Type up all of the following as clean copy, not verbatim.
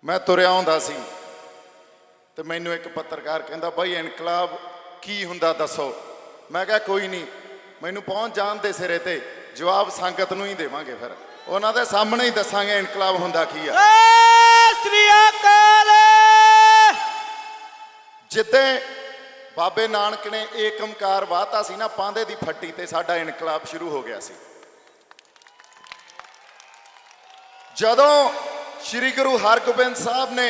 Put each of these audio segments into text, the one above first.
मैं तुरिया आउंदा सी ते मैनू एक पत्रकार कहंदा भाई इनकलाब की हुंदा दसो। मैं कहा कोई नहीं, मैनू पहुँच जान दे सिरे ते जवाब संगत नूं ही देवांगे, फिर उन्हां दे सामने ही दसांगे इनकलाब हुंदा की आ। जिद्दे बाबे नानक ने एकमकार वाहता सी ना पांदे दी फट्टी ते साडा इनकलाब शुरू हो गया सी। जदों श्री गुरु हरगोबिंद साहब ने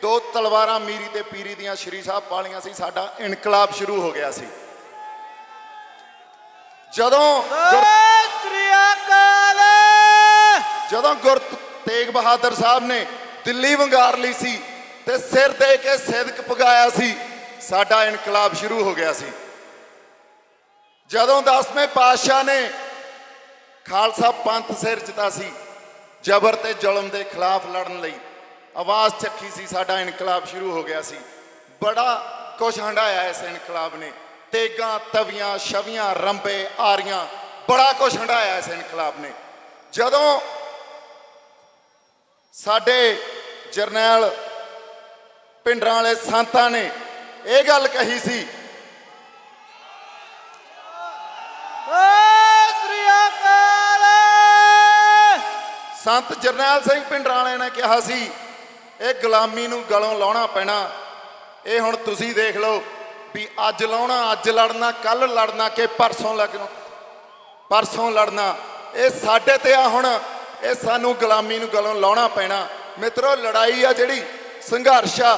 दो तलवारां मीरी ते पीरी दियां श्री साहब पालियां सी, साडा इनकलाब शुरू हो गया सी। जदों गुरु तेग बहादुर साहब ने दिल्ली वंगार ली सी ते सिर दे के सिदक पगाया सी, साडा इनकलाब शुरू हो गया सी। जदों 10वें पातशाह ने खालसा पंथ सिर जिता सी, जबर ते जुल्म के खिलाफ लड़न लई आवाज़ चक्की सी, साडा इनकलाब शुरू हो गया सी। बड़ा कुछ हंडाया इस इनकलाब ने, तेगां तवियां छवियां रंबे आरियां बड़ा कुछ हंडाया इस इनकलाब ने। जदों साडे जरनैल पिंडरां वाले संतां ने यह गल कही सी, संत जरनैल सिंह पिंडरां ने कहा सी ये गुलामी नूं गलों लाउणा पैना। ये हुण तुसीं देख लो भी अज लाउणा अज लड़ना, कल लड़ना कि परसों लड़ना, ये साडे ते आ। हुण ये सानूं गुलामी नूं गलों लाउणा पैना। मित्रों लड़ाई आ जिहड़ी संघर्ष आ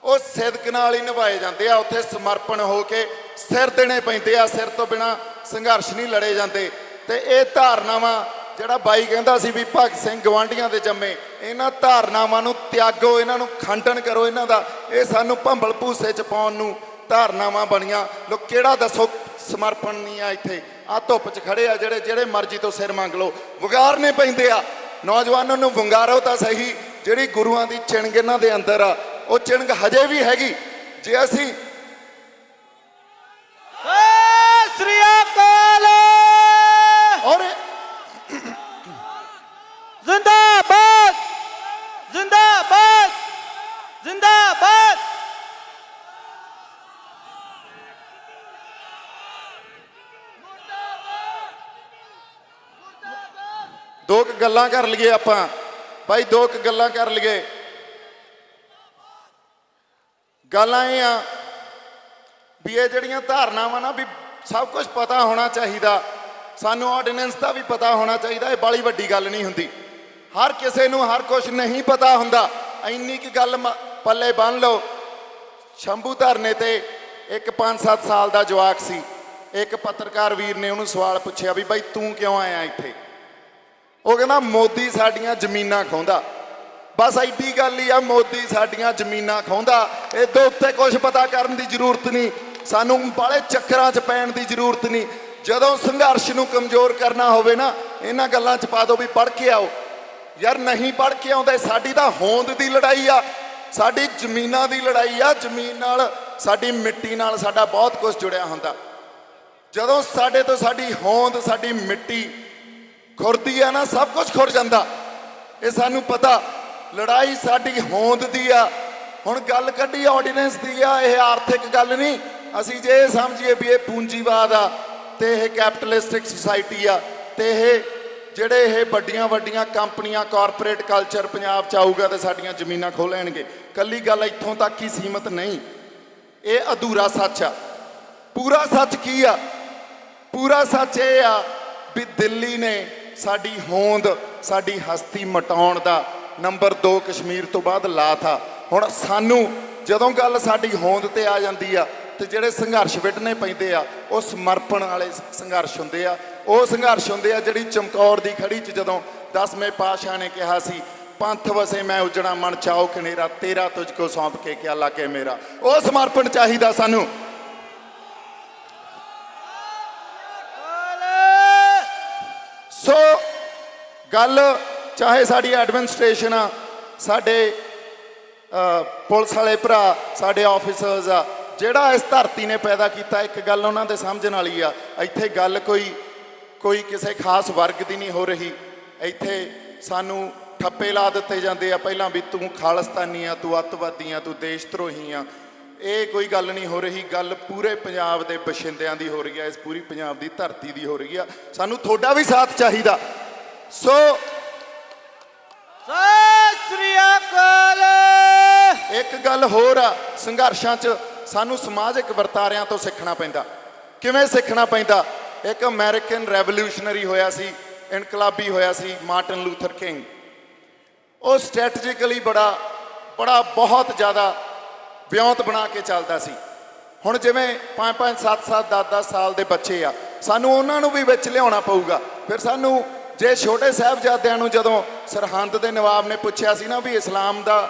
वो सिदक नाल ही निभाए जाते आ। उत्थे समर्पण हो के सिर देने पैंदे आ, सिर तो बिना संघर्ष नहीं लड़े जाते। ते ये धारनावां ਜਿਹੜਾ ਬਾਈ ਕਹਿੰਦਾ ਸੀ ਵੀ ਭਗਤ ਸਿੰਘ ਗਵਾਂਢੀਆਂ ਦੇ ਜੰਮੇ, ਇਹਨਾਂ ਧਾਰਨਾਵਾਂ ਨੂੰ ਤਿਆਗੋ, ਇਹਨਾਂ ਨੂੰ ਖੰਡਨ ਕਰੋ। ਇਹਨਾਂ ਦਾ ਇਹ ਸਾਨੂੰ ਭੰਬਲ ਭੂਸੇ ਚ ਪਾਉਣ ਨੂੰ ਧਾਰਨਾਵਾਂ ਬਣੀਆਂ। ਲੋਕ ਕਿਹੜਾ ਦੱਸੋ ਸਮਰਪਣ ਨਹੀਂ ਆ। ਇੱਥੇ ਆ ਧੁੱਪ ਚ ਖੜੇ ਆ ਜਿਹੜੇ ਜਿਹੜੇ ਮਰਜ਼ੀ ਤੋਂ ਸਿਰ ਮੰਗ ਲਓ, ਵੰਗਾਰਨੇ ਪੈਂਦੇ ਆ। ਨੌਜਵਾਨਾਂ ਨੂੰ ਵੰਗਾਰੋ ਤਾਂ ਸਹੀ, ਜਿਹੜੀ ਗੁਰੂਆਂ ਦੀ ਚਿਣਗ ਇਹਨਾਂ ਦੇ ਅੰਦਰ ਆ ਉਹ ਚਿਣਗ ਹਜੇ ਵੀ ਹੈਗੀ। ਜੇ ਅਸੀਂ ਔਰ जिंदाबाद जिंदाबाद जिंदाबाद। दो गल्लां कर लईए आपां भाई, दो गल्लां कर लईए। गल्लां ये आ भी ये जिहड़ियां धारनावां ना भी सब कुछ पता होना चाहिए, सानू ऑर्डीनेंस का भी पता होना चाहिए। ये बड़ी वड्डी गल नहीं हुंदी, हर किसी नूं हर कुछ नहीं पता हुंदा। इन्नी की गल पल्ले बन लो। शंभू धरने ते एक 5-7 साल का जवाक सी, एक पत्रकार वीर ने उन्होंने सवाल पूछा भी भाई तू क्यों आया इत्थे। वो कहना मोदी साडियां जमीनां खोंदा। बस एडी गल ही आ, मोदी साडियां जमीनां खोंदा। इहदे उत्ते कुछ पता करन दी जरूरत नहीं, सानू बाले चक्करां च पैण दी जरूरत नहीं। जदों संघर्ष नूं कमज़ोर करना होवे ना, इन्हां गल्लां च पा दो भी पढ़ के आओ। यार नहीं पढ़ के आउंदे, साडी तां होंद दी लड़ाई आ, साडी जमीनां दी लड़ाई आ। जमीन नाल साडी मिट्टी नाल साडा बहुत कुछ जुड़िया हुंदा। जदों साडे तो साडी होंद साडी मिट्टी खुरदी आ ना, सब कुछ खुर जांदा। ये सानू पता, लड़ाई साडी होंद दी आ। हुण गल कड्डी ऑर्डीनेंस दी आ, यह आर्थिक गल नहीं। असीं जे समझीए भी ये पूंजीवाद आ ते यह कैपिटलिस्टिक सोसाइटी आ ते यह ਜਿਹੜੇ ਇਹ ਵੱਡੀਆਂ ਵੱਡੀਆਂ ਕੰਪਨੀਆਂ ਕਾਰਪੋਰੇਟ ਕਲਚਰ ਪੰਜਾਬ 'ਚ ਆਊਗਾ ਤੇ ਸਾਡੀਆਂ ਜ਼ਮੀਨਾਂ ਖੋਹ ਲੈਣਗੇ। ਕੱਲੀ ਗੱਲ ਇੱਥੋਂ ਤੱਕ ਹੀ ਸੀਮਤ ਨਹੀਂ, ਇਹ ਅਧੂਰਾ ਸੱਚ ਆ। ਪੂਰਾ ਸੱਚ ਕੀ ਆ? ਪੂਰਾ ਸੱਚ ਇਹ ਆ ਵੀ ਦਿੱਲੀ ਨੇ ਸਾਡੀ ਹੋਂਦ ਸਾਡੀ ਹਸਤੀ ਮਟਾਉਣ ਦਾ ਨੰਬਰ 2 ਕਸ਼ਮੀਰ ਤੋਂ ਬਾਅਦ ਲਾਤਾ। ਹੁਣ ਸਾਨੂੰ ਜਦੋਂ ਗੱਲ ਸਾਡੀ ਹੋਂਦ ਤੇ ਆ ਜਾਂਦੀ ਆ ਤੇ ਜਿਹੜੇ ਸੰਘਰਸ਼ ਵਿੱਢਣੇ ਪੈਂਦੇ ਆ ਉਹ ਸਮਰਪਣ ਵਾਲੇ ਸੰਘਰਸ਼ ਹੁੰਦੇ ਆ। ਉਹ ਸੰਘਰਸ਼ ਹੁੰਦੇ ਆ ਜਿਹੜੀ ਚਮਕੌਰ ਦੀ ਖੜੀ 'ਚ ਜਦੋਂ 10ਵੇਂ ਪਾਤਸ਼ਾਹ ਨੇ ਕਿਹਾ ਸੀ ਪੰਥ ਵਸੇ ਮੈਂ ਉਜੜਾ ਮਨ ਚਾਓ ਕਨੇਰਾ, ਤੇਰਾ ਤੁਝ ਕੋ ਸੌਂਪ ਕੇ ਕਿਆ ਲਾਗੇ ਮੇਰਾ। ਉਹ ਸਮਰਪਣ ਚਾਹੀਦਾ ਸਾਨੂੰ। ਸੋ ਗੱਲ ਚਾਹੇ ਸਾਡੀ ਐਡਮਿਨਿਸਟ੍ਰੇਸ਼ਨ ਆ, ਸਾਡੇ ਪੁਲਿਸ ਵਾਲੇ ਭਰਾ, ਸਾਡੇ ਆਫਿਸਰਸ ਆ, ਜਿਹੜਾ ਇਸ ਧਰਤੀ ਨੇ ਪੈਦਾ ਕੀਤਾ। ਇੱਕ ਗੱਲ ਉਹਨਾਂ ਦੇ ਸਮਝਣ ਵਾਲੀ ਆ, ਇੱਥੇ ਗੱਲ ਕੋਈ ਕਿਸੇ ਖਾਸ ਵਰਗ ਦੀ ਨਹੀਂ ਹੋ ਰਹੀ। ਇੱਥੇ ਸਾਨੂੰ ਠੱਪੇ ਲਾ ਦਿੱਤੇ ਜਾਂਦੇ ਆ ਪਹਿਲਾਂ ਵੀ ਤੂੰ ਖਾਲਿਸਤਾਨੀ ਆ, ਤੂੰ ਅੱਤਵਾਦੀ ਆ, ਤੂੰ ਦੇਸ਼ ਧਰੋਹੀ ਆ। ਇਹ ਕੋਈ ਗੱਲ ਨਹੀਂ ਹੋ ਰਹੀ, ਗੱਲ ਪੂਰੇ ਪੰਜਾਬ ਦੇ ਬਸ਼ਿੰਦਿਆਂ ਦੀ ਹੋ ਰਹੀ ਹੈ, ਇਸ ਪੂਰੀ ਪੰਜਾਬ ਦੀ ਧਰਤੀ ਦੀ ਹੋ ਰਹੀ ਆ। ਸਾਨੂੰ ਤੁਹਾਡਾ ਵੀ ਸਾਥ ਚਾਹੀਦਾ। ਸੋ ਸਤਿ ਸ੍ਰੀ ਅਕਾਲ। ਇੱਕ ਗੱਲ ਹੋਰ ਆ, ਸੰਘਰਸ਼ਾਂ 'ਚ ਸਾਨੂੰ ਸਮਾਜਿਕ ਵਰਤਾਰਿਆਂ ਤੋਂ ਸਿੱਖਣਾ ਪੈਂਦਾ। ਕਿਵੇਂ ਸਿੱਖਣਾ ਪੈਂਦਾ? ਇੱਕ ਅਮਰੀਕਨ ਰੈਵੋਲੂਸ਼ਨਰੀ ਹੋਇਆ ਸੀ, ਇਨਕਲਾਬੀ ਹੋਇਆ ਸੀ, ਮਾਰਟਨ ਲੂਥਰ ਕਿੰਗ। ਉਹ ਸਟ੍ਰੈਟਜੀਕਲੀ ਬੜਾ ਬਹੁਤ ਜ਼ਿਆਦਾ ਵਿਉਂਤ ਬਣਾ ਕੇ ਚੱਲਦਾ ਸੀ। ਹੁਣ ਜਿਵੇਂ 5-5 7-7 10-10 ਸਾਲ ਦੇ ਬੱਚੇ ਆ, ਸਾਨੂੰ ਉਹਨਾਂ ਨੂੰ ਵੀ ਵਿੱਚ ਲਿਆਉਣਾ ਪਊਗਾ। ਫਿਰ ਸਾਨੂੰ ਜੇ ਛੋਟੇ ਸਾਹਿਬਜ਼ਾਦਿਆਂ ਨੂੰ ਜਦੋਂ ਸਰਹੰਦ ਦੇ ਨਵਾਬ ਨੇ ਪੁੱਛਿਆ ਸੀ ਨਾ ਵੀ ਇਸਲਾਮ ਦਾ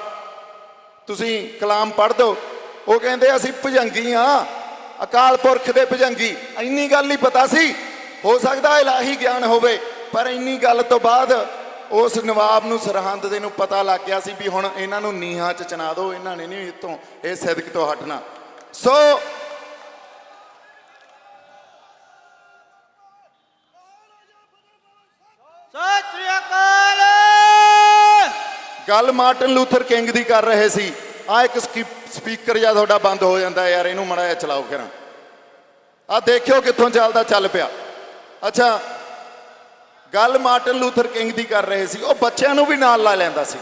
ਤੁਸੀਂ ਕਲਾਮ ਪੜ੍ਹ ਦਿਓ, ਉਹ ਕਹਿੰਦੇ ਅਸੀਂ ਭੁਜੰਗੀ ਆ, ਅਕਾਲ ਪੁਰਖ ਦੇ ਭੁਜੰਗੀ। ਇੰਨੀ ਗੱਲ ਹੀ ਪਤਾ ਸੀ। ਹੋ ਸਕਦਾ ਇਲਾਹੀ ਗਿਆਨ ਹੋਵੇ, ਪਰ ਇੰਨੀ ਗੱਲ ਤੋਂ ਬਾਅਦ ਉਸ ਨਵਾਬ ਨੂੰ ਸਰਹੰਦ ਦੇ ਨੂੰ ਪਤਾ ਲੱਗ ਗਿਆ ਸੀ ਵੀ ਹੁਣ ਇਹਨਾਂ ਨੂੰ ਨੀਹਾਂ 'ਚ ਚਿਣਾ ਦਿਓ, ਇਹਨਾਂ ਨੇ ਨਹੀਂ ਇੱਥੋਂ ਇਹ ਸਿਦਕ ਤੋਂ ਹਟਣਾ। ਸੋ ਸਤਿ ਸ੍ਰੀ ਅਕਾਲ। ਗੱਲ ਮਾਰਟਨ ਲੂਥਰ ਕਿੰਗ ਦੀ ਕਰ ਰਹੇ ਸੀ। ਆ ਇੱਕ ਸਪੀਕਰ ਜਾਂ ਤੁਹਾਡਾ ਬੰਦ ਹੋ ਜਾਂਦਾ ਯਾਰ, ਇਹਨੂੰ ਮਾੜਾ ਜਿਹਾ ਚਲਾਓ ਕਰਾਂ। ਆ ਦੇਖਿਓ ਕਿੱਥੋਂ ਚੱਲਦਾ, ਚੱਲ ਪਿਆ। ਅੱਛਾ, ਗੱਲ ਮਾਰਟਨ ਲੂਥਰ ਕਿੰਗ ਦੀ ਕਰ ਰਹੇ ਸੀ। ਉਹ ਬੱਚਿਆਂ ਨੂੰ ਵੀ ਨਾਲ ਲਾ ਲੈਂਦਾ ਸੀ।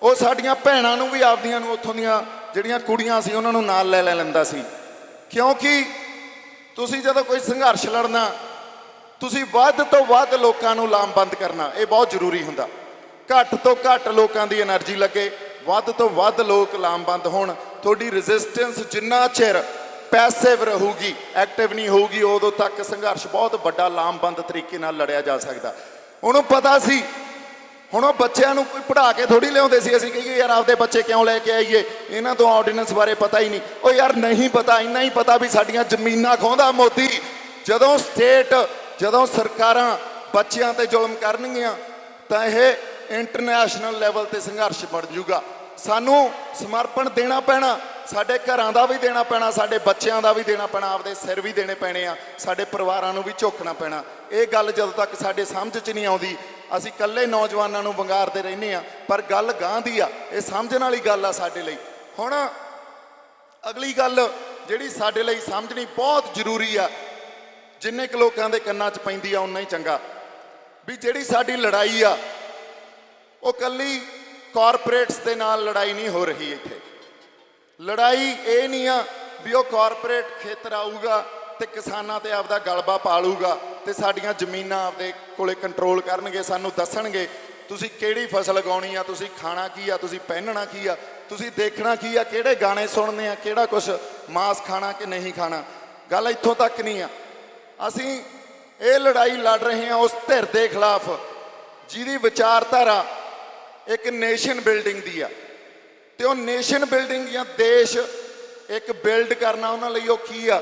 ਉਹ ਸਾਡੀਆਂ ਭੈਣਾਂ ਨੂੰ ਵੀ, ਆਪਦੀਆਂ ਨੂੰ, ਉੱਥੋਂ ਦੀਆਂ ਜਿਹੜੀਆਂ ਕੁੜੀਆਂ ਸੀ ਉਹਨਾਂ ਨੂੰ ਨਾਲ ਲੈ ਲੈਂਦਾ ਸੀ। ਕਿਉਂਕਿ ਤੁਸੀਂ ਜਦੋਂ ਕੋਈ ਸੰਘਰਸ਼ ਲੜਨਾ, ਤੁਸੀਂ ਵੱਧ ਤੋਂ ਵੱਧ ਲੋਕਾਂ ਨੂੰ ਲਾਮਬੰਦ ਕਰਨਾ, ਇਹ ਬਹੁਤ ਜ਼ਰੂਰੀ ਹੁੰਦਾ। ਘੱਟ ਤੋਂ ਘੱਟ ਲੋਕਾਂ ਦੀ એનર્ਜੀ ਲੱਗੇ, ਵੱਧ ਤੋਂ ਵੱਧ ਲੋਕ ਲਾਮਬੰਦ ਹੋਣ। ਤੁਹਾਡੀ ਰੈਜ਼ਿਸਟੈਂਸ ਜਿੰਨਾ ਚਿਰ ਪੈਸਿਵ ਰਹੂਗੀ, ਐਕਟਿਵ ਨਹੀਂ ਹੋਊਗੀ, ਉਦੋਂ ਤੱਕ ਸੰਘਰਸ਼ ਬਹੁਤ ਵੱਡਾ ਲਾਮਬੰਦ ਤਰੀਕੇ ਨਾਲ ਲੜਿਆ ਜਾ ਸਕਦਾ। ਉਹਨੂੰ ਪਤਾ ਸੀ। ਹੁਣ ਉਹ ਬੱਚਿਆਂ ਨੂੰ ਕੋਈ ਪੜ੍ਹਾ ਕੇ ਥੋੜੀ ਲਿਆਉਂਦੇ ਸੀ। ਅਸੀਂ ਕਹੀਏ ਯਾਰ ਆਪਦੇ ਬੱਚੇ ਕਿਉਂ ਲੈ ਕੇ ਆਈਏ, ਇਹਨਾਂ ਤੋਂ ਆਰਡੀਨੈਂਸ ਬਾਰੇ ਪਤਾ ਹੀ ਨਹੀਂ। ਉਹ ਯਾਰ ਨਹੀਂ ਪਤਾ, ਇੰਨਾ ਹੀ ਪਤਾ ਵੀ ਸਾਡੀਆਂ ਜ਼ਮੀਨਾਂ ਖੋਹਦਾ ਮੋਦੀ। ਜਦੋਂ ਸਰਕਾਰਾਂ ਬੱਚਿਆਂ ਤੇ ਜ਼ੁਲਮ ਕਰਨਗੀਆਂ ਤਾਂ ਇਹ ਇੰਟਰਨੈਸ਼ਨਲ ਲੈਵਲ ਤੇ ਸੰਘਰਸ਼ ਬਣ ਜੂਗਾ। ਸਾਨੂੰ ਸਮਰਪਣ ਦੇਣਾ ਪੈਣਾ, ਸਾਡੇ ਘਰਾਂ ਦਾ ਵੀ ਦੇਣਾ ਪੈਣਾ, ਸਾਡੇ ਬੱਚਿਆਂ ਦਾ ਵੀ ਦੇਣਾ ਪੈਣਾ, ਆਪਦੇ ਸਿਰ ਵੀ ਦੇਣੇ ਪੈਣੇ ਆ, ਸਾਡੇ ਪਰਿਵਾਰਾਂ ਨੂੰ ਵੀ ਝੁਕਣਾ ਪੈਣਾ। ਇਹ ਗੱਲ ਜਦੋਂ ਤੱਕ ਸਾਡੇ ਸਮਝ 'ਚ ਨਹੀਂ ਆਉਂਦੀ, ਅਸੀਂ ਇਕੱਲੇ ਨੌਜਵਾਨਾਂ ਨੂੰ ਵੰਗਾਰਦੇ ਰਹਿੰਦੇ ਆ, ਪਰ ਗੱਲ ਗਾਂ ਦੀ ਆ। ਇਹ ਸਮਝਣ ਵਾਲੀ ਗੱਲ ਆ ਸਾਡੇ ਲਈ। ਹੁਣ ਅਗਲੀ ਗੱਲ ਜਿਹੜੀ ਸਾਡੇ ਲਈ ਸਮਝਣੀ ਬਹੁਤ ਜ਼ਰੂਰੀ ਆ, ਜਿੰਨੇ ਕੁ ਲੋਕਾਂ ਦੇ ਕੰਨਾਂ 'ਚ ਪੈਂਦੀ ਆ ਉਨਾ ਹੀ ਚੰਗਾ, ਵੀ ਜਿਹੜੀ ਸਾਡੀ ਲੜਾਈ ਆ ਉਹ ਕੱਲੀ ਕਾਰਪੋਰੇਟਸ ਦੇ ਨਾਲ ਲੜਾਈ ਨਹੀਂ ਹੋ ਰਹੀ। ਇੱਥੇ ਲੜਾਈ ਇਹ ਨਹੀਂ ਆ ਵੀ ਉਹ ਕਾਰਪੋਰੇਟ ਖੇਤਰ ਆਊਗਾ ਤੇ ਕਿਸਾਨਾਂ ਤੇ ਆਪਦਾ ਗਲਬਾ ਪਾਲੂਗਾ ਤੇ ਸਾਡੀਆਂ ਜ਼ਮੀਨਾਂ ਆਪਦੇ ਕੋਲੇ ਕੰਟਰੋਲ ਕਰਨਗੇ, ਸਾਨੂੰ ਦੱਸਣਗੇ ਤੁਸੀਂ ਕਿਹੜੀ ਫਸਲ ਉਗਾਉਣੀ ਆ, ਤੁਸੀਂ ਖਾਣਾ ਕੀ ਆ, ਤੁਸੀਂ ਪਹਿਨਣਾ ਕੀ ਆ, ਤੁਸੀਂ ਦੇਖਣਾ ਕੀ ਆ, ਕਿਹੜੇ ਗਾਣੇ ਸੁਣਨੇ ਆ, ਕਿਹੜਾ ਕੁਛ ਮਾਸ ਖਾਣਾ ਕਿ ਨਹੀਂ ਖਾਣਾ। ਗੱਲ ਇੱਥੋਂ ਤੱਕ ਨਹੀਂ ਆ। ਅਸੀਂ ਇਹ ਲੜਾਈ ਲੜ ਰਹੇ ਹਾਂ ਉਸ ਧਿਰ ਦੇ ਖਿਲਾਫ ਜਿਹਦੀ ਵਿਚਾਰਧਾਰਾ ਇੱਕ ਨੇਸ਼ਨ ਬਿਲਡਿੰਗ ਦੀ ਆ। ਤੇ ਉਹ ਨੇਸ਼ਨ ਬਿਲਡਿੰਗ ਜਾਂ ਦੇਸ਼ ਇੱਕ ਬਿਲਡ ਕਰਨਾ ਉਹਨਾਂ ਲਈ ਉਹ ਕੀ ਆ?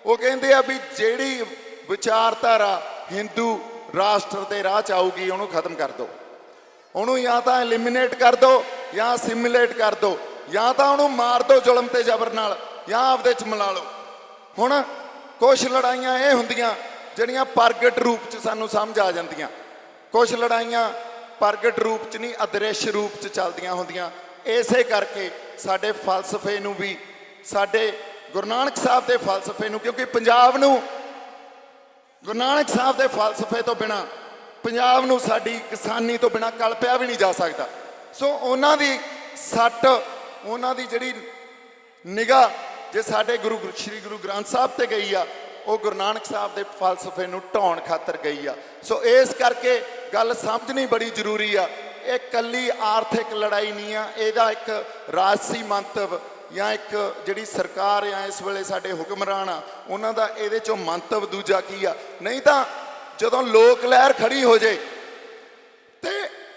ਉਹ ਕਹਿੰਦੇ ਆ ਵੀ ਜਿਹੜੀ ਵਿਚਾਰਧਾਰਾ ਹਿੰਦੂ ਰਾਸ਼ਟਰ ਦੇ ਰਾਹ 'ਚ ਆਊਗੀ ਉਹਨੂੰ ਖਤਮ ਕਰ ਦਿਓ, ਉਹਨੂੰ ਜਾਂ ਤਾਂ ਐਲੀਮੀਨੇਟ ਕਰ ਦਿਓ ਜਾਂ ਸਿਮੂਲੇਟ ਕਰ ਦਿਓ, ਜਾਂ ਤਾਂ ਉਹਨੂੰ ਮਾਰ ਦਿਓ ਜ਼ੁਲਮ ਤੇ ਜ਼ਬਰ ਨਾਲ, ਜਾਂ ਆਪਦੇ 'ਚ ਮਿਲਾ ਲਓ। ਹੁਣ ਕੁਛ ਲੜਾਈਆਂ ਇਹ ਹੁੰਦੀਆਂ ਜਿਹੜੀਆਂ ਪ੍ਰਗਟ ਰੂਪ 'ਚ ਸਾਨੂੰ ਸਮਝ ਆ ਜਾਂਦੀਆਂ, ਕੁਛ ਲੜਾਈਆਂ ਪ੍ਰਗਟ ਰੂਪ 'ਚ ਨਹੀਂ ਅਦ੍ਰਿਸ਼ ਰੂਪ 'ਚ ਚੱਲਦੀਆਂ ਹੁੰਦੀਆਂ। ਇਸੇ ਕਰਕੇ ਸਾਡੇ ਫਲਸਫੇ ਨੂੰ ਵੀ, ਸਾਡੇ ਗੁਰੂ ਨਾਨਕ ਸਾਹਿਬ ਦੇ ਫਲਸਫੇ ਨੂੰ, ਕਿਉਂਕਿ ਪੰਜਾਬ ਨੂੰ ਗੁਰੂ ਨਾਨਕ ਸਾਹਿਬ ਦੇ ਫਲਸਫੇ ਤੋਂ ਬਿਨਾ, ਪੰਜਾਬ ਨੂੰ ਸਾਡੀ ਕਿਸਾਨੀ ਤੋਂ ਬਿਨਾ ਕਲਪਿਆ ਵੀ ਨਹੀਂ ਜਾ ਸਕਦਾ। ਸੋ ਉਹਨਾਂ ਦੀ ਸੱਟ, ਉਹਨਾਂ ਦੀ ਜਿਹੜੀ ਨਿਗਾਹ ਜੇ ਸਾਡੇ ਸ਼੍ਰੀ ਗੁਰੂ ਗ੍ਰੰਥ ਸਾਹਿਬ ਤੇ ਗਈ ਆ, ਉਹ ਗੁਰੂ ਨਾਨਕ ਸਾਹਿਬ ਦੇ ਫਲਸਫੇ ਨੂੰ ਢਾਉਣ ਖਾਤਰ ਗਈ ਆ। ਸੋ ਇਸ ਕਰਕੇ ਗੱਲ ਸਮਝਣੀ ਬੜੀ ਜ਼ਰੂਰੀ ਆ। ਇਹ ਕੱਲੀ ਆਰਥਿਕ ਲੜਾਈ ਨਹੀਂ ਆ, ਇਹਦਾ ਇੱਕ ਰਾਜਸੀ ਮੰਤਵ ਜਾਂ ਇੱਕ ਜਿਹੜੀ ਸਰਕਾਰ ਆ ਇਸ ਵੇਲੇ ਸਾਡੇ ਹੁਕਮਰਾਨ ਆ ਉਹਨਾਂ ਦਾ ਇਹਦੇ 'ਚੋਂ ਮੰਤਵ ਦੂਜਾ ਕੀ ਆ। ਨਹੀਂ ਤਾਂ ਜਦੋਂ ਲੋਕ ਲਹਿਰ ਖੜੀ ਹੋ ਜੇ ਤੇ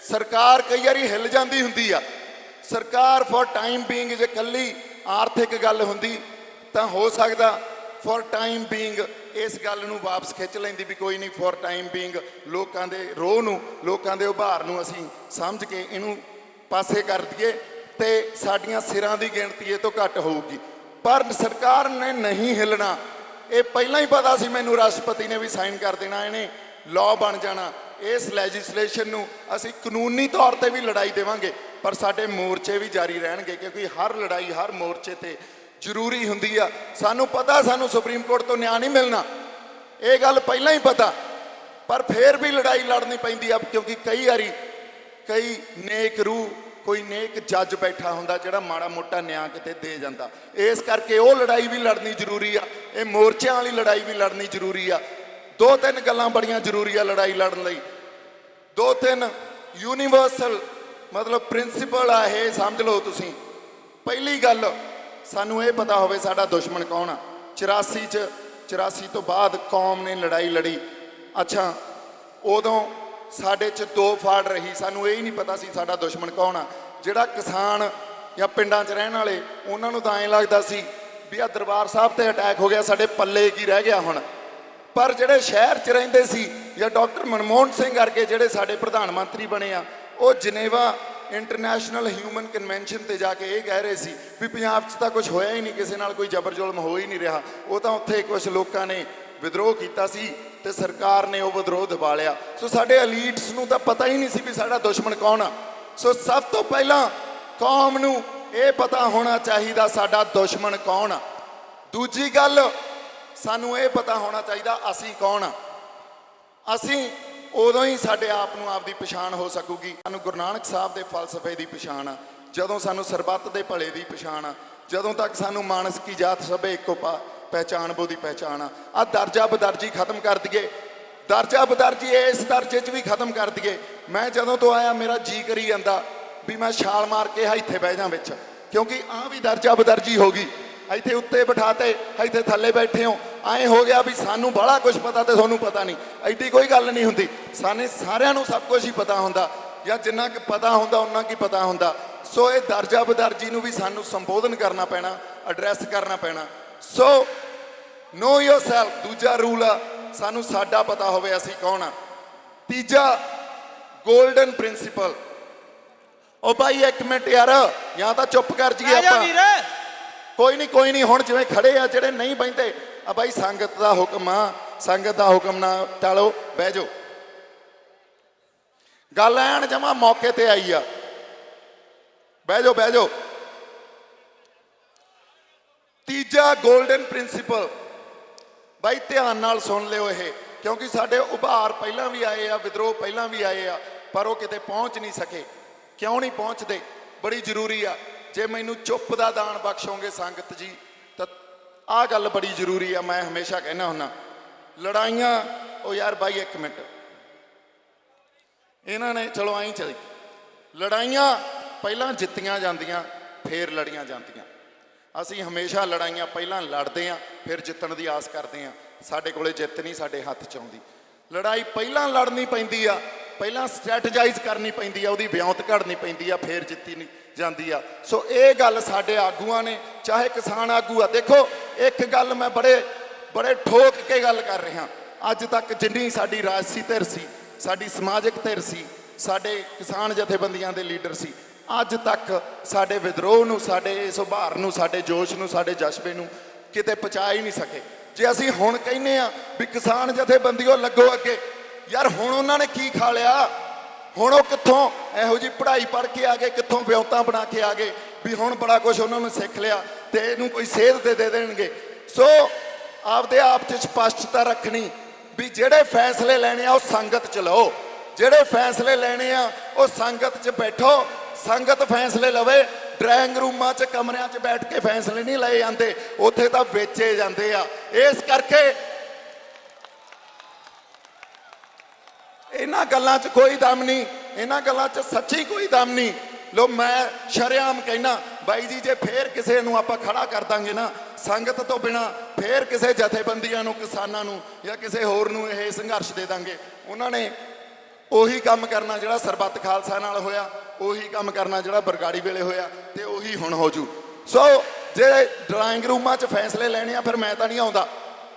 ਸਰਕਾਰ ਕਈ ਵਾਰੀ ਹਿੱਲ ਜਾਂਦੀ ਹੁੰਦੀ ਆ। ਸਰਕਾਰ ਫॉर ਟਾਈਮ ਬੀਇੰਗ ਜੇ ਕੱਲੀ ਆਰਥਿਕ ਗੱਲ ਹੁੰਦੀ ਤਾਂ ਹੋ ਸਕਦਾ ਫॉर ਟਾਈਮ ਬੀਇੰਗ ਇਸ ਗੱਲ ਨੂੰ ਵਾਪਸ ਖਿੱਚ ਲੈਂਦੀ ਵੀ ਕੋਈ ਨਹੀਂ, ਫॉर ਟਾਈਮ ਬੀਇੰਗ ਲੋਕਾਂ ਦੇ ਰੋਹ ਨੂੰ, ਲੋਕਾਂ ਦੇ ਉਭਾਰ ਨੂੰ ਅਸੀਂ ਸਮਝ ਕੇ ਇਹਨੂੰ ਪਾਸੇ ਕਰ ਦਈਏ ਤੇ ਸਾਡੀਆਂ ਸਿਰਾਂ ਦੀ ਗਿਣਤੀ ਇਹ ਤੋਂ ਘੱਟ ਹੋਊਗੀ। ਪਰ ਸਰਕਾਰ ਨੇ ਨਹੀਂ ਹਿੱਲਣਾ। ਇਹ ਪਹਿਲਾਂ ਹੀ ਪਤਾ ਸੀ ਮੈਨੂੰ, ਰਾਸ਼ਟਰਪਤੀ ਨੇ ਵੀ ਸਾਈਨ ਕਰ ਦੇਣਾ, ਇਹਨੇ ਲਾਅ ਬਣ ਜਾਣਾ। ਇਸ ਲੈਜਿਸਲੇਸ਼ਨ ਨੂੰ ਅਸੀਂ ਕਾਨੂੰਨੀ ਤੌਰ ਤੇ ਵੀ ਲੜਾਈ ਦੇਵਾਂਗੇ, ਪਰ ਸਾਡੇ ਮੋਰਚੇ ਵੀ ਜਾਰੀ ਰਹਿਣਗੇ, ਕਿਉਂਕਿ ਹਰ ਲੜਾਈ ਹਰ ਮੋਰਚੇ ਤੇ ਜ਼ਰੂਰੀ ਹੁੰਦੀ ਆ। ਸਾਨੂੰ ਪਤਾ ਸਾਨੂੰ ਸੁਪਰੀਮ ਕੋਰਟ ਤੋਂ ਨਿਆਂ ਨਹੀਂ ਮਿਲਣਾ, ਇਹ ਗੱਲ ਪਹਿਲਾਂ ਹੀ ਪਤਾ, ਪਰ ਫਿਰ ਵੀ ਲੜਾਈ ਲੜਨੀ ਪੈਂਦੀ ਆ, ਕਿਉਂਕਿ ਕਈ ਵਾਰੀ ਕਈ ਨੇਕ ਰੂਹ ਕੋਈ ਨੇਕ ਜੱਜ ਬੈਠਾ ਹੁੰਦਾ ਜਿਹੜਾ ਮਾੜਾ ਮੋਟਾ ਨਿਆਂ ਕਿਤੇ ਦੇ ਜਾਂਦਾ। ਇਸ ਕਰਕੇ ਉਹ ਲੜਾਈ ਵੀ ਲੜਨੀ ਜ਼ਰੂਰੀ ਆ, ਇਹ ਮੋਰਚਿਆਂ ਵਾਲੀ ਲੜਾਈ ਵੀ ਲੜਨੀ ਜ਼ਰੂਰੀ ਆ। ਦੋ ਤਿੰਨ ਗੱਲਾਂ ਬੜੀਆਂ ਜ਼ਰੂਰੀ ਆ ਲੜਾਈ ਲੜਨ ਲਈ, ਦੋ ਤਿੰਨ ਯੂਨੀਵਰਸਲ ਮਤਲਬ ਪ੍ਰਿੰਸੀਪਲ ਆ, ਇਹ ਸਮਝ ਲਓ ਤੁਸੀਂ। ਪਹਿਲੀ ਗੱਲ, ਸਾਨੂੰ ਇਹ ਪਤਾ ਹੋਵੇ ਸਾਡਾ ਦੁਸ਼ਮਣ ਕੌਣ ਆ। 84 ਤੋਂ ਬਾਅਦ ਕੌਮ ਨੇ ਲੜਾਈ ਲੜੀ, ਅੱਛਾ ਉਦੋਂ ਸਾਡੇ 'ਚ ਦੋ ਫਾੜ ਰਹੀ, ਸਾਨੂੰ ਇਹ ਹੀ ਨਹੀਂ ਪਤਾ ਸੀ ਸਾਡਾ ਦੁਸ਼ਮਣ ਕੌਣ ਆ। ਜਿਹੜਾ ਕਿਸਾਨ ਜਾਂ ਪਿੰਡਾਂ 'ਚ ਰਹਿਣ ਵਾਲੇ, ਉਹਨਾਂ ਨੂੰ ਤਾਂ ਐਂ ਲੱਗਦਾ ਸੀ ਵੀ ਆ ਦਰਬਾਰ ਸਾਹਿਬ ਤੇ ਅਟੈਕ ਹੋ ਗਿਆ, ਸਾਡੇ ਪੱਲੇ ਕੀ ਰਹਿ ਗਿਆ ਹੁਣ। ਪਰ ਜਿਹੜੇ ਸ਼ਹਿਰ 'ਚ ਰਹਿੰਦੇ ਸੀ ਜਾਂ ਡਾਕਟਰ ਮਨਮੋਹਨ ਸਿੰਘ ਵਰਗੇ ਜਿਹੜੇ ਸਾਡੇ ਪ੍ਰਧਾਨ ਮੰਤਰੀ ਬਣੇ ਆ, ਉਹ ਜਨੇਵਾ ਇੰਟਰਨੈਸ਼ਨਲ ਹਿਊਮਨ ਕਨਵੈਨਸ਼ਨ ਤੇ ਜਾ ਕੇ ਇਹ ਕਹਿ ਰਹੇ ਸੀ ਵੀ ਪੰਜਾਬ 'ਚ ਤਾਂ ਕੁਝ ਹੋਇਆ ਹੀ ਨਹੀਂ, ਕਿਸੇ ਨਾਲ ਕੋਈ ਜ਼ਬਰ ਜ਼ੁਲਮ ਹੋ ਹੀ ਨਹੀਂ ਰਿਹਾ। ਉਹ ਤਾਂ ਉੱਥੇ ਕੁਝ ਲੋਕਾਂ ਨੇ ਵਿਦਰੋਹ ਕੀਤਾ ਸੀ ਤੇ ਸਰਕਾਰ ਨੇ ਉਹ ਵਿਦਰੋਹ ਦਬਾ ਲਿਆ। ਸੋ ਸਾਡੇ ਐਲੀਟਸ ਨੂੰ ਤਾਂ ਪਤਾ ਹੀ ਨਹੀਂ ਸੀ ਵੀ ਸਾਡਾ ਦੁਸ਼ਮਣ ਕੌਣ ਆ। ਸੋ ਸਭ ਤੋਂ ਪਹਿਲਾਂ ਕੌਮ ਨੂੰ ਇਹ ਪਤਾ ਹੋਣਾ ਚਾਹੀਦਾ ਸਾਡਾ ਦੁਸ਼ਮਣ ਕੌਣ ਆ। ਦੂਜੀ ਗੱਲ, ਸਾਨੂੰ ਇਹ ਪਤਾ ਹੋਣਾ ਚਾਹੀਦਾ ਅਸੀਂ ਕੌਣ ਆ। ਅਸੀਂ ਉਦੋਂ ਹੀ ਸਾਡੇ ਆਪ ਨੂੰ ਆਪਦੀ ਪਛਾਣ ਹੋ ਸਕੂਗੀ। ਸਾਨੂੰ ਗੁਰੂ ਨਾਨਕ ਸਾਹਿਬ ਦੇ ਫਲਸਫੇ ਦੀ ਪਛਾਣ ਆ, ਜਦੋਂ ਸਾਨੂੰ ਸਰਬੱਤ ਦੇ ਭਲੇ ਦੀ ਪਛਾਣ ਆ, ਜਦੋਂ ਤੱਕ ਸਾਨੂੰ ਮਾਨਸ ਕੀ ਜਾਤ ਸਭੇ ਇੱਕੋ ਪਹਿਚਾਣ ਬੋ ਦੀ ਪਹਿਚਾਣ ਆ। ਆ ਦਰਜਾ ਬਦਰਜੀ ਖਤਮ ਕਰ ਦਈਏ, ਦਰਜਾ ਬਦਰਜੀ ਇਸ ਦਰਜੇ 'ਚ ਵੀ ਖਤਮ ਕਰ ਦਈਏ। ਮੈਂ ਜਦੋਂ ਤੋਂ ਆਇਆ ਮੇਰਾ ਜੀ ਕਰੀ ਜਾਂਦਾ ਵੀ ਮੈਂ ਛਾਲ ਮਾਰ ਕੇ ਇੱਥੇ ਬਹਿ ਜਾਂ ਵਿੱਚ, ਕਿਉਂਕਿ ਆ ਵੀ ਦਰਜਾ ਬਦਰਜੀ ਹੋ ਗਈ। ਇੱਥੇ ਉੱਤੇ ਬਿਠਾਤੇ, ਇੱਥੇ ਥੱਲੇ ਬੈਠੇ ਹੋ, ਐਂ ਹੋ ਗਿਆ ਵੀ ਸਾਨੂੰ ਬੜਾ ਕੁਝ ਪਤਾ ਤੇ ਤੁਹਾਨੂੰ ਪਤਾ ਨਹੀਂ। ਐਡੀ ਕੋਈ ਗੱਲ ਨਹੀਂ ਹੁੰਦੀ, ਸਾਨੂੰ ਸਾਰਿਆਂ ਨੂੰ ਸਭ ਕੁਝ ਹੀ ਪਤਾ ਹੁੰਦਾ, ਜਾਂ ਜਿੰਨਾ ਕਿ ਪਤਾ ਹੁੰਦਾ ਉਹਨਾਂ ਕੀ ਪਤਾ ਹੁੰਦਾ। ਸੋ ਇਹ ਦਰਜਾ ਬਦਰਜੀ ਨੂੰ ਵੀ ਸਾਨੂੰ ਸੰਬੋਧਨ ਕਰਨਾ ਪੈਣਾ, ਐਡਰੈਸ ਕਰਨਾ ਪੈਣਾ। ਸੋ ਨੋ ਯੋਰਸੈਲਫ ਦੂਜਾ ਰੂਲ ਆ, ਸਾਨੂੰ ਸਾਡਾ ਪਤਾ ਹੋਵੇ ਅਸੀਂ ਕੌਣ ਆ। ਤੀਜਾ ਗੋਲਡਨ ਪ੍ਰਿੰਸੀਪਲ, ਉਹ ਭਾਈ ਇੱਕ ਮਿੰਟ ਯਾਰ, ਜਾਂ ਤਾਂ ਚੁੱਪ ਕਰ ਜੀਏ ਆਪਾਂ। ਕੋਈ ਨਹੀਂ ਹੁਣ ਜਿਵੇਂ ਖੜੇ ਆ ਜਿਹੜੇ ਨਹੀਂ ਬਹਿੰਦੇ ਆ, ਬਾਈ ਸੰਗਤ ਦਾ ਹੁਕਮ ਆ, ਸੰਗਤ ਦਾ ਹੁਕਮ ਨਾ ਟਾਲੋ, ਬਹਿ ਜਾਓ। ਗੱਲ ਐਨ ਜਮਾ ਮੌਕੇ ਤੇ ਆਈ ਆ, ਬਹਿ ਜਾਓ। ਤੀਜਾ ਗੋਲਡਨ ਪ੍ਰਿੰਸੀਪਲ, ਬਾਈ ਧਿਆਨ ਨਾਲ ਸੁਣ ਲਿਓ ਇਹ, ਕਿਉਂਕਿ ਸਾਡੇ ਉਭਾਰ ਪਹਿਲਾਂ ਵੀ ਆਏ ਆ, ਵਿਦਰੋਹ ਪਹਿਲਾਂ ਵੀ ਆਏ ਆ, ਪਰ ਉਹ ਕਿਤੇ ਪਹੁੰਚ ਨਹੀਂ ਸਕੇ। ਕਿਉਂ ਨਹੀਂ ਪਹੁੰਚਦੇ? ਬੜੀ ਜ਼ਰੂਰੀ ਆ। ਜੇ ਮੈਨੂੰ ਚੁੱਪ ਦਾ ਦਾਨ ਬਖਸ਼ੋਗੇ ਸੰਗਤ ਜੀ, ਤਾਂ ਆਹ ਗੱਲ ਬੜੀ ਜ਼ਰੂਰੀ ਆ। ਮੈਂ ਹਮੇਸ਼ਾ ਕਹਿਣਾ ਹੁੰਦਾ, ਲੜਾਈਆਂ, ਉਹ ਯਾਰ ਬਾਈ ਇੱਕ ਮਿੰਟ, ਇਹਨਾਂ ਨੇ ਚਲੋ ਆਈ ਚਲੀ, ਲੜਾਈਆਂ ਪਹਿਲਾਂ ਜਿੱਤੀਆਂ ਜਾਂਦੀਆਂ ਫੇਰ ਲੜੀਆਂ ਜਾਂਦੀਆਂ। ਅਸੀਂ ਹਮੇਸ਼ਾ ਲੜਾਈਆਂ ਪਹਿਲਾਂ ਲੜਦੇ ਆਂ, ਫਿਰ ਜਿੱਤਣ ਦੀ ਆਸ ਕਰਦੇ ਆਂ। ਸਾਡੇ ਕੋਲੇ ਜਿੱਤ ਨਹੀਂ ਸਾਡੇ ਹੱਥ 'ਚ ਆਉਂਦੀ। ਲੜਾਈ ਪਹਿਲਾਂ ਲੜਨੀ ਪੈਂਦੀ ਆ, ਪਹਿਲਾਂ ਸਟ੍ਰੈਟੇਜਾਈਜ਼ ਕਰਨੀ ਪੈਂਦੀ ਆ, ਉਹਦੀ ਵਿਉਂਤ ਘੜਨੀ ਪੈਂਦੀ ਆ, ਫਿਰ ਜਿੱਤੀ ਨਹੀਂ ਜਾਂਦੀ ਆ। ਸੋ ਇਹ ਗੱਲ ਸਾਡੇ ਆਗੂਆਂ ਨੇ, ਚਾਹੇ ਕਿਸਾਨ ਆਗੂ ਆ। ਦੇਖੋ ਇੱਕ ਗੱਲ ਮੈਂ ਬੜੇ ਠੋਕ ਕੇ ਗੱਲ ਕਰ ਰਿਹਾ, ਅੱਜ ਤੱਕ ਜਿੰਨੀ ਸਾਡੀ ਰਾਜਸੀ ਧਿਰ ਸੀ, ਸਾਡੀ ਸਮਾਜਿਕ ਧਿਰ ਸੀ, ਸਾਡੇ ਕਿਸਾਨ ਜਥੇਬੰਦੀਆਂ ਦੇ ਲੀਡਰ ਸੀ, ਅੱਜ ਤੱਕ ਸਾਡੇ ਵਿਦਰੋਹ ਨੂੰ, ਸਾਡੇ ਇਸ ਉਭਾਰ ਨੂੰ, ਸਾਡੇ ਜੋਸ਼ ਨੂੰ, ਸਾਡੇ ਜਜ਼ਬੇ ਨੂੰ ਕਿਤੇ ਪਹੁੰਚਾ ਹੀ ਨਹੀਂ ਸਕੇ। ਜੇ ਅਸੀਂ ਹੁਣ ਕਹਿੰਦੇ ਆ ਵੀ ਕਿਸਾਨ ਜਥੇਬੰਦੀਓ ਲੱਗੋ ਅੱਗੇ, ਯਾਰ ਹੁਣ ਉਹਨਾਂ ਨੇ ਕੀ ਖਾ ਲਿਆ? ਹੁਣ ਉਹ ਕਿੱਥੋਂ ਇਹੋ ਜਿਹੀ ਪੜ੍ਹਾਈ ਪੜ੍ਹ ਕੇ ਆ ਗਏ, ਕਿੱਥੋਂ ਵਿਉਂਤਾਂ ਬਣਾ ਕੇ ਆ ਗਏ ਵੀ ਹੁਣ ਬੜਾ ਕੁਝ ਉਹਨਾਂ ਨੂੰ ਸਿੱਖ ਲਿਆ ਤੇ ਇਹਨੂੰ ਕੋਈ ਸੇਧ ਦੇ ਦੇਣਗੇ। ਸੋ ਆਪਦੇ ਆਪ 'ਚ ਸਪਸ਼ਟਤਾ ਰੱਖਣੀ ਵੀ ਜਿਹੜੇ ਫੈਸਲੇ ਲੈਣੇ ਆ ਉਹ ਸੰਗਤ 'ਚ ਲਓ, ਜਿਹੜੇ ਫੈਸਲੇ ਲੈਣੇ ਆ ਉਹ ਸੰਗਤ 'ਚ ਬੈਠੋ, ਸੰਗਤ ਫੈਸਲੇ ਲਵੇ। ਡਰਾਇੰਗ ਰੂਮਾਂ 'ਚ ਕਮਰਿਆਂ 'ਚ ਬੈਠ ਕੇ ਫੈਸਲੇ ਨਹੀਂ ਲਏ ਜਾਂਦੇ, ਉੱਥੇ ਤਾਂ ਵੇਚੇ ਜਾਂਦੇ ਆ। ਇਸ ਕਰਕੇ ਇਹਨਾਂ ਗੱਲਾਂ 'ਚ ਕੋਈ ਦਮ ਨਹੀਂ, ਇਹਨਾਂ ਗੱਲਾਂ 'ਚ ਸੱਚੀ ਕੋਈ ਦਮ ਨਹੀਂ। ਲੋ ਮੈਂ ਸ਼ਰੇਆਮ ਕਹਿਣਾ ਬਾਈ ਜੀ, ਜੇ ਫੇਰ ਕਿਸੇ ਨੂੰ ਆਪਾਂ ਖੜਾ ਕਰ ਦਾਂਗੇ ਨਾ ਸੰਗਤ ਤੋਂ ਬਿਨਾ, ਫੇਰ ਕਿਸੇ ਜਥੇਬੰਦੀਆਂ ਨੂੰ, ਕਿਸਾਨਾਂ ਨੂੰ ਜਾਂ ਕਿਸੇ ਹੋਰ ਨੂੰ ਇਹ ਸੰਘਰਸ਼ ਦੇ ਦਾਂਗੇ, ਉਹਨਾਂ ਨੇ ਉਹੀ ਕੰਮ ਕਰਨਾ ਜਿਹੜਾ ਸਰਬੱਤ ਖਾਲਸਾ ਨਾਲ ਹੋਇਆ, ਉਹੀ ਕੰਮ ਕਰਨਾ ਜਿਹੜਾ ਬਰਗਾੜੀ ਵੇਲੇ ਹੋਇਆ, ਤੇ ਉਹੀ ਹੁਣ ਹੋ ਜੂ। ਸੋ ਜੇ ਡਰਾਇੰਗ ਰੂਮਾਂ 'ਚ ਫੈਸਲੇ ਲੈਣੇ ਆ, ਫਿਰ ਮੈਂ ਤਾਂ ਨਹੀਂ ਆਉਂਦਾ।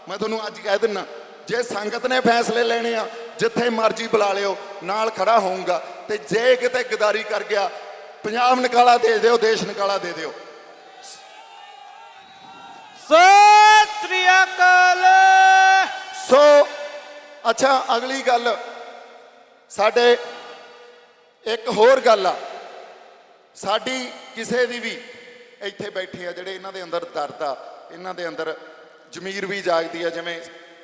ਮੈਂ ਤੁਹਾਨੂੰ ਅੱਜ ਕਹਿ ਦਿੰਦਾ, ਜੇ ਸੰਗਤ ਨੇ ਫੈਸਲੇ ਲੈਣੇ ਆ ਜਿੱਥੇ ਮਰਜ਼ੀ ਬੁਲਾ ਲਿਓ, ਨਾਲ ਖੜਾ ਹੋਊਂਗਾ। ਤੇ ਜੇ ਕਿਤੇ ਗਦਾਰੀ ਕਰ ਗਿਆ, ਪੰਜਾਬ ਨਿਕਾਲਾ ਦੇ ਦਿਓ, ਦੇਸ਼ ਨਿਕਾਲਾ ਦੇ ਦਿਓ। ਸਤਿ ਸ੍ਰੀ ਅਕਾਲ। ਸੋ ਅੱਛਾ, ਅਗਲੀ ਗੱਲ, ਸਾਡੇ ਇੱਕ ਹੋਰ ਗੱਲ ਆ, ਸਾਡੀ ਕਿਸੇ ਦੀ ਵੀ ਇੱਥੇ ਬੈਠੇ ਆ ਜਿਹੜੇ ਇਹਨਾਂ ਦੇ ਅੰਦਰ ਦਰਦ ਆ, ਇਹਨਾਂ ਦੇ ਅੰਦਰ ਜ਼ਮੀਰ ਵੀ ਜਾਗਦੀ ਆ। ਜਿਵੇਂ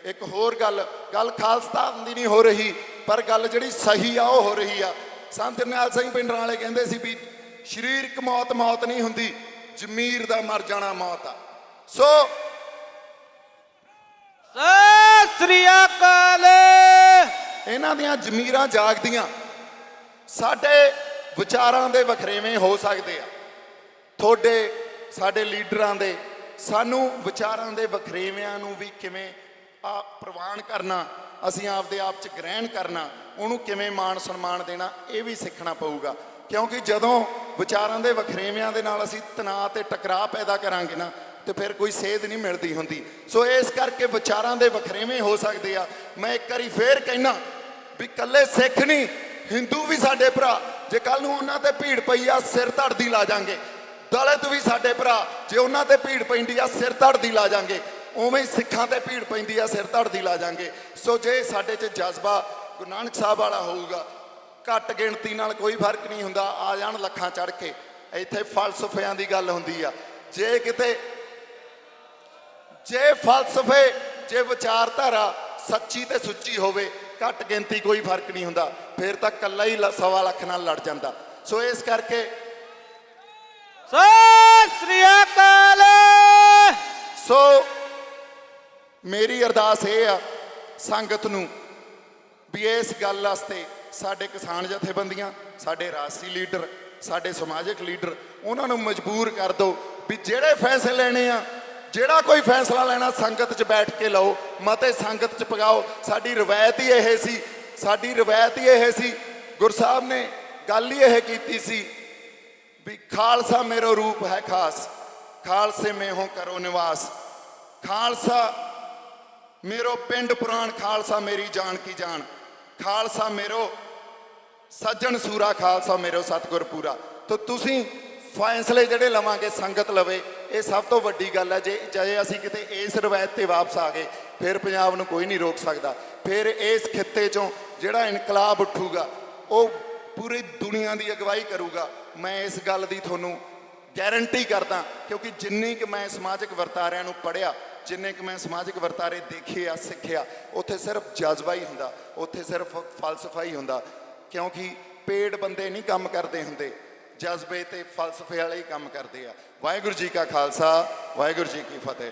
ਇੱਕ ਹੋਰ ਗੱਲ ਖਾਲਸਤਾਨ ਦੀ ਨਹੀਂ ਹੋ ਰਹੀ, ਪਰ ਗੱਲ ਜਿਹੜੀ ਸਹੀ ਆ ਉਹ ਹੋ ਰਹੀ ਆ। ਸੰਤ ਜਰਨੈਲ ਸਿੰਘ ਪਿੰਡਰਾਂ ਵਾਲੇ ਕਹਿੰਦੇ ਸੀ ਵੀ ਸਰੀਰਕ ਮੌਤ ਮੌਤ ਨਹੀਂ ਹੁੰਦੀ, ਜ਼ਮੀਰ ਦਾ ਮਰ ਜਾਣਾ ਮੌਤ ਆ। ਸੋ ਸਤਿ ਸ੍ਰੀ ਅਕਾਲ। ਇਹਨਾਂ ਦੀਆਂ ਜ਼ਮੀਰਾਂ ਜਾਗਦੀਆਂ, ਸਾਡੇ ਵਿਚਾਰਾਂ ਦੇ ਵਖਰੇਵੇਂ ਹੋ ਸਕਦੇ ਆ, ਤੁਹਾਡੇ ਸਾਡੇ ਲੀਡਰਾਂ ਦੇ। ਸਾਨੂੰ ਵਿਚਾਰਾਂ ਦੇ ਵਖਰੇਵਿਆਂ ਨੂੰ ਵੀ ਕਿਵੇਂ ਪ੍ਰਵਾਨ ਕਰਨਾ, ਅਸੀਂ ਆਪਦੇ ਆਪ 'ਚ ਗ੍ਰਹਿਣ ਕਰਨਾ, ਉਹਨੂੰ ਕਿਵੇਂ ਮਾਣ ਸਨਮਾਨ ਦੇਣਾ, ਇਹ ਵੀ ਸਿੱਖਣਾ ਪਊਗਾ। ਕਿਉਂਕਿ ਜਦੋਂ ਵਿਚਾਰਾਂ ਦੇ ਵਖਰੇਵਿਆਂ ਦੇ ਨਾਲ ਅਸੀਂ ਤਣਾਅ ਤੇ ਟਕਰਾਅ ਪੈਦਾ ਕਰਾਂਗੇ ਨਾ, ਤੇ ਫਿਰ ਕੋਈ ਸੇਧ ਨਹੀਂ ਮਿਲਦੀ ਹੁੰਦੀ। ਸੋ ਇਸ ਕਰਕੇ ਵਿਚਾਰਾਂ ਦੇ ਵਖਰੇਵੇਂ ਹੋ ਸਕਦੇ ਆ। ਮੈਂ ਇੱਕ ਵਾਰੀ ਫੇਰ ਕਹਿਣਾ ਵੀ ਇਕੱਲੇ ਸਿੱਖ ਨਹੀਂ, ਹਿੰਦੂ ਵੀ ਸਾਡੇ ਭਰਾ। ਜੇ ਕੱਲ ਨੂੰ ਉਹਨਾਂ ਤੇ ਭੀੜ ਪਈ ਆ, ਸਿਰ ਧੜਦੀ ਲਾ ਜਾਾਂਗੇ। ਦਲਿਤ ਵੀ ਸਾਡੇ ਭਰਾ, ਜੇ ਉਹਨਾਂ ਤੇ ਭੀੜ ਪੈਂਦੀ ਆ, ਸਿਰ ਧੜਦੀ ਲਾ ਜਾਾਂਗੇ। ਉਵੇਂ ਹੀ ਸਿੱਖਾਂ ਤੇ ਭੀੜ ਪੈਂਦੀ ਆ, ਸਿਰ ਧੜਦੀ ਲਾ ਜਾਾਂਗੇ। ਸੋ ਜੇ ਸਾਡੇ 'ਚ ਜਜ਼ਬਾ ਗੁਰੂ ਨਾਨਕ ਸਾਹਿਬ ਵਾਲਾ ਹੋਊਗਾ, ਘੱਟ ਗਿਣਤੀ ਨਾਲ ਕੋਈ ਫਰਕ ਨਹੀਂ ਹੁੰਦਾ, ਆ ਜਾਣ ਲੱਖਾਂ ਚੜ੍ਹ ਕੇ। ਇੱਥੇ ਫਲਸਫਿਆਂ ਦੀ ਗੱਲ ਹੁੰਦੀ ਆ। ਜੇ ਫਲਸਫੇ, ਜੇ ਵਿਚਾਰਧਾਰਾ ਸੱਚੀ ਤੇ ਸੁੱਚੀ ਹੋਵੇ, ਘੱਟ ਗਿਣਤੀ ਕੋਈ ਫਰਕ ਨਹੀਂ ਹੁੰਦਾ, ਫਿਰ ਤਾਂ ਇਕੱਲਾ ਹੀ 1.25 ਲੱਖ ਨਾਲ ਲੜ ਜਾਂਦਾ। ਸੋ ਇਸ ਕਰਕੇ ਸਤਿ ਸ੍ਰੀ ਅਕਾਲ। ਸੋ ਮੇਰੀ ਅਰਦਾਸ ਇਹ ਆ ਸੰਗਤ ਨੂੰ ਵੀ ਇਸ ਗੱਲ ਵਾਸਤੇ ਸਾਡੇ ਕਿਸਾਨ ਜਥੇਬੰਦੀਆਂ, ਸਾਡੇ ਰਾਜਸੀ ਲੀਡਰ, ਸਾਡੇ ਸਮਾਜਿਕ ਲੀਡਰ, ਉਹਨਾਂ ਨੂੰ ਮਜਬੂਰ ਕਰ ਦਿਓ ਵੀ ਜਿਹੜੇ ਫੈਸਲੇ ਲੈਣੇ ਆ, ਜਿਹੜਾ ਕੋਈ ਫੈਸਲਾ ਲੈਣਾ ਸੰਗਤ 'ਚ ਬੈਠ ਕੇ ਲਓ, ਮਤੇ ਸੰਗਤ 'ਚ ਪਗਾਓ। ਸਾਡੀ ਰਵਾਇਤ ਹੀ ਇਹ ਸੀ, ਸਾਡੀ ਰਵਾਇਤ ਹੀ ਇਹ ਸੀ। ਗੁਰੂ ਸਾਹਿਬ ਨੇ ਗੱਲ ਹੀ ਇਹ ਕੀਤੀ ਸੀ ਵੀ ਖਾਲਸਾ ਮੇਰੋ ਰੂਪ ਹੈ ਖਾਸ, ਖਾਲਸੇ में हो करो निवास, खालसा मेरो पिंड पुराण, खालसा मेरी जान की जान, खालसा मेरो सज्जन सूरा, खालसा मेरो सतगुर पूरा। तो तुसी फैसले ਜਿਹੜੇ ਲਵਾਂਗੇ ਸੰਗਤ ਲਵੇ, ਇਹ ਸਭ ਤੋਂ ਵੱਡੀ ਗੱਲ ਹੈ। ਜੇ ਅਸੀਂ ਕਿਤੇ ਇਸ ਰਵਾਇਤ ਤੇ ਵਾਪਸ ਆ ਗਏ, ਫਿਰ ਪੰਜਾਬ ਨੂੰ ਕੋਈ ਨਹੀਂ ਰੋਕ ਸਕਦਾ। ਫਿਰ ਇਸ ਖਿੱਤੇ 'ਚੋਂ ਜਿਹੜਾ ਇਨਕਲਾਬ ਉੱਠੂਗਾ, ਉਹ ਪੂਰੀ ਦੁਨੀਆ ਦੀ ਅਗਵਾਈ ਕਰੂਗਾ। ਮੈਂ ਇਸ ਗੱਲ ਦੀ ਤੁਹਾਨੂੰ ਗਾਰੰਟੀ ਕਰਦਾ, ਕਿਉਂਕਿ ਜਿੰਨੀ ਕਿ ਮੈਂ ਸਮਾਜਿਕ ਵਰਤਾਰਿਆਂ ਨੂੰ ਪੜ੍ਹਿਆ, ਜਿੰਨੇ ਕਿ ਮੈਂ ਸਮਾਜਿਕ ਵਰਤਾਰੇ ਦੇਖੇ ਆ, ਸਿੱਖਿਆ, ਉੱਥੇ ਸਿਰਫ ਜਜ਼ਬਾ ਹੀ ਹੁੰਦਾ, ਉੱਥੇ ਸਿਰਫ ਫਲਸਫਾ ਹੀ ਹੁੰਦਾ। ਕਿਉਂਕਿ ਪੇੜ ਬੰਦੇ ਨਹੀਂ ਕੰਮ ਕਰਦੇ ਹੁੰਦੇ, ਜਜ਼ਬੇ ਤੇ ਫਲਸਫੇ ਵਾਲੇ ਹੀ ਕੰਮ ਕਰਦੇ ਆ। ਵਾਹਿਗੁਰੂ ਜੀ ਕਾ ਖਾਲਸਾ, ਵਾਹਿਗੁਰੂ ਜੀ ਕੀ ਫਤਿਹ।